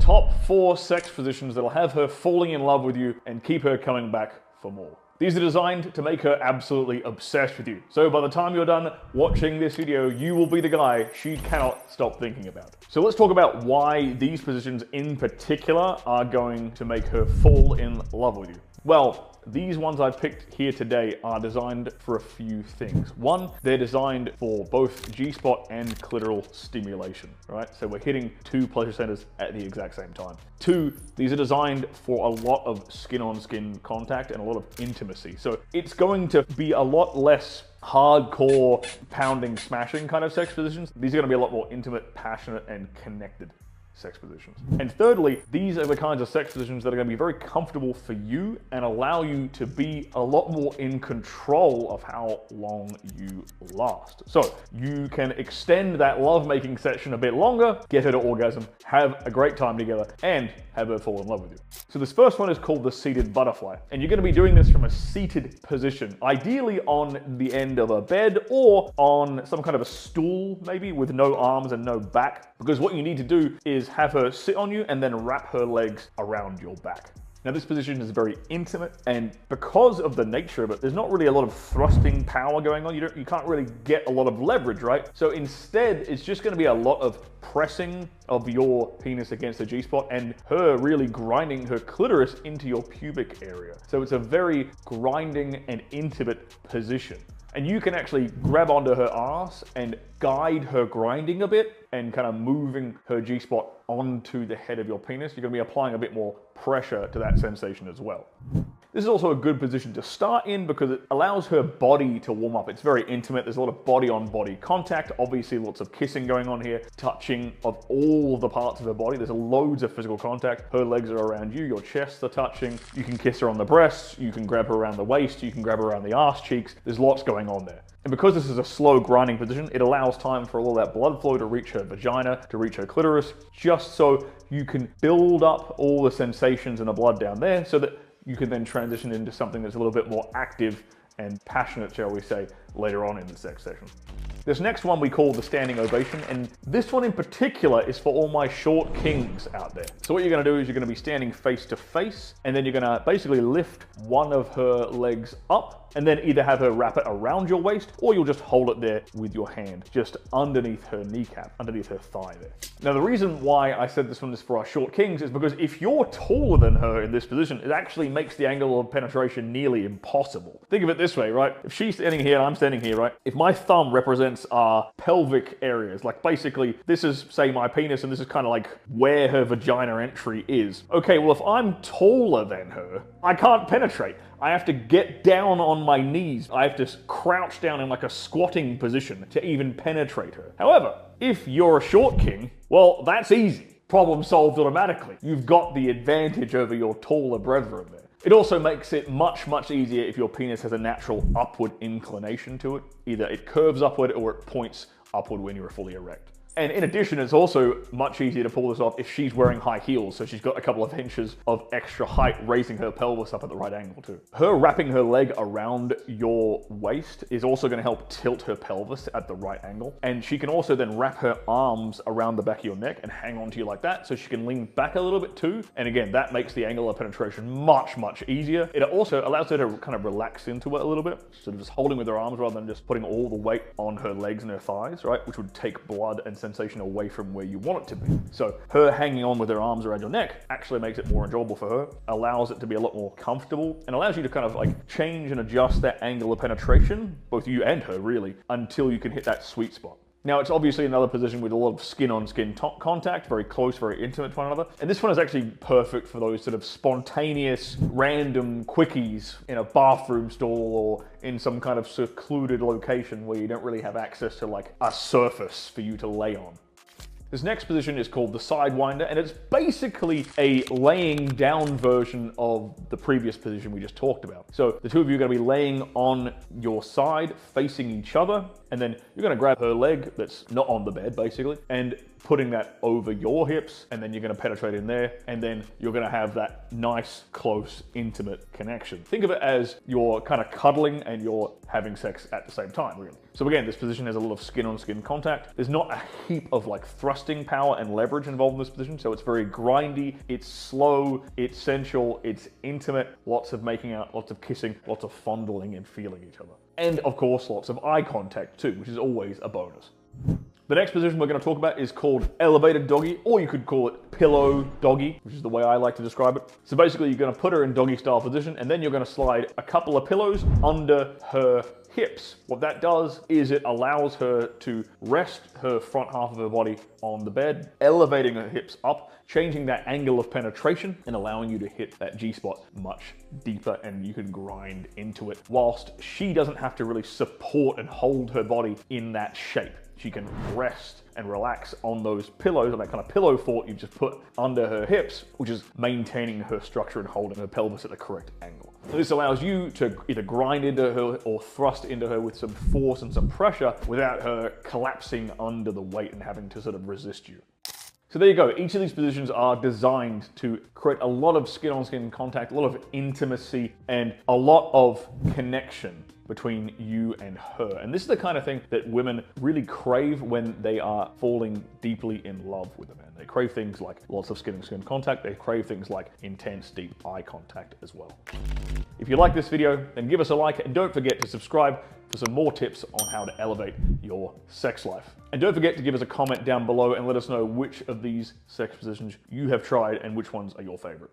top 4 sex positions that'll have her falling in love with you and keep her coming back for more. These are designed to make her absolutely obsessed with you. So by the time you're done watching this video, you will be the guy she cannot stop thinking about. So let's talk about why these positions in particular are going to make her fall in love with you. Well, these ones I've picked here today are designed for a few things. One, they're designed for both G-spot and clitoral stimulation, right? So we're hitting 2 pleasure centers at the exact same time. 2, these are designed for a lot of skin-on-skin contact and a lot of intimacy. So it's going to be a lot less hardcore pounding, smashing kind of sex positions. These are going to be a lot more intimate, passionate, and connected sex positions. And thirdly, these are the kinds of sex positions that are going to be very comfortable for you and allow you to be a lot more in control of how long you last. So you can extend that lovemaking session a bit longer, get her to orgasm, have a great time together, and have her fall in love with you. So this first one is called the seated butterfly, and you're going to be doing this from a seated position, ideally on the end of a bed or on some kind of a stool, maybe with no arms and no back, because what you need to do is have her sit on you and then wrap her legs around your back. Now this position is very intimate, and because of the nature of it, there's not really a lot of thrusting power going on. You can't really get a lot of leverage, right? So instead, it's just going to be a lot of pressing of your penis against the G-spot and her really grinding her clitoris into your pubic area. So it's a very grinding and intimate position. And you can actually grab onto her ass and guide her grinding a bit and kind of moving her G-spot onto the head of your penis. You're going to be applying a bit more pressure to that sensation as well. This is also a good position to start in because it allows her body to warm up. It's very intimate. There's a lot of body-on-body contact. Obviously, lots of kissing going on here, touching of all the parts of her body. There's loads of physical contact. Her legs are around you. Your chests are touching. You can kiss her on the breasts. You can grab her around the waist. You can grab her around the arse cheeks. There's lots going on there. And because this is a slow grinding position, it allows time for all that blood flow to reach her vagina, to reach her clitoris, just so you can build up all the sensations and the blood down there so that you can then transition into something that's a little bit more active and passionate, shall we say, later on in the sex session. This next one we call the standing ovation, and this one in particular is for all my short kings out there. So what you're going to do is you're going to be standing face to face, and then you're going to basically lift one of her legs up, and then either have her wrap it around your waist, or you'll just hold it there with your hand, just underneath her kneecap, underneath her thigh there. Now the reason why I said this one is for our short kings is because if you're taller than her in this position, it actually makes the angle of penetration nearly impossible. Think of it this way, right? If she's standing here and I'm standing here, right? If my thumb represents our pelvic areas, like basically this is, say, my penis, and this is kind of like where her vagina entry is. Okay, well, if I'm taller than her, I can't penetrate. I have to get down on my knees. I have to crouch down in like a squatting position to even penetrate her. However, if you're a short king, well, that's easy. Problem solved automatically. You've got the advantage over your taller brethren there. It also makes it much, much easier if your penis has a natural upward inclination to it. Either it curves upward or it points upward when you're fully erect. And in addition, it's also much easier to pull this off if she's wearing high heels, so she's got a couple of inches of extra height, raising her pelvis up at the right angle too. Her wrapping her leg around your waist is also going to help tilt her pelvis at the right angle. And she can also then wrap her arms around the back of your neck and hang onto you like that, so she can lean back a little bit too. And again, that makes the angle of penetration much, much easier. It also allows her to kind of relax into it a little bit, sort of just holding with her arms rather than just putting all the weight on her legs and her thighs, right? Which would take blood and sensation away from where you want it to be. So her hanging on with her arms around your neck actually makes it more enjoyable for her, allows it to be a lot more comfortable, and allows you to kind of like change and adjust that angle of penetration, both you and her really, until you can hit that sweet spot. Now, it's obviously another position with a lot of skin-on-skin contact, very close, very intimate to one another. And this one is actually perfect for those sort of spontaneous, random quickies in a bathroom stall or in some kind of secluded location where you don't really have access to like a surface for you to lay on. This next position is called the Sidewinder, and it's basically a laying down version of the previous position we just talked about. So the two of you are going to be laying on your side, facing each other, and then you're gonna grab her leg that's not on the bed, basically, and putting that over your hips, and then you're gonna penetrate in there, and then you're gonna have that nice, close, intimate connection. Think of it as you're kind of cuddling and you're having sex at the same time, really. So again, this position has a lot of skin-on-skin contact. There's not a heap of like thrusting power and leverage involved in this position, so it's very grindy, it's slow, it's sensual, it's intimate, lots of making out, lots of kissing, lots of fondling and feeling each other. And of course, lots of eye contact too, which is always a bonus. The next position we're going to talk about is called elevated doggy, or you could call it pillow doggy, which is the way I like to describe it. So basically you're going to put her in doggy style position, and then you're going to slide a couple of pillows under her hips. What that does is it allows her to rest her front half of her body on the bed, elevating her hips up, changing that angle of penetration and allowing you to hit that G-spot much deeper, and you can grind into it whilst she doesn't have to really support and hold her body in that shape. She can rest and relax on those pillows, on that kind of pillow fort you've just put under her hips, which is maintaining her structure and holding her pelvis at the correct angle. This allows you to either grind into her or thrust into her with some force and some pressure without her collapsing under the weight and having to sort of resist you. So there you go. Each of these positions are designed to create a lot of skin-on-skin contact, a lot of intimacy, and a lot of connection between you and her. And this is the kind of thing that women really crave when they are falling deeply in love with a man. They crave things like lots of skin-on-skin contact. They crave things like intense, deep eye contact as well. If you like this video, then give us a like, and don't forget to subscribe for some more tips on how to elevate your sex life. And don't forget to give us a comment down below and let us know which of these sex positions you have tried and which ones are your favorite.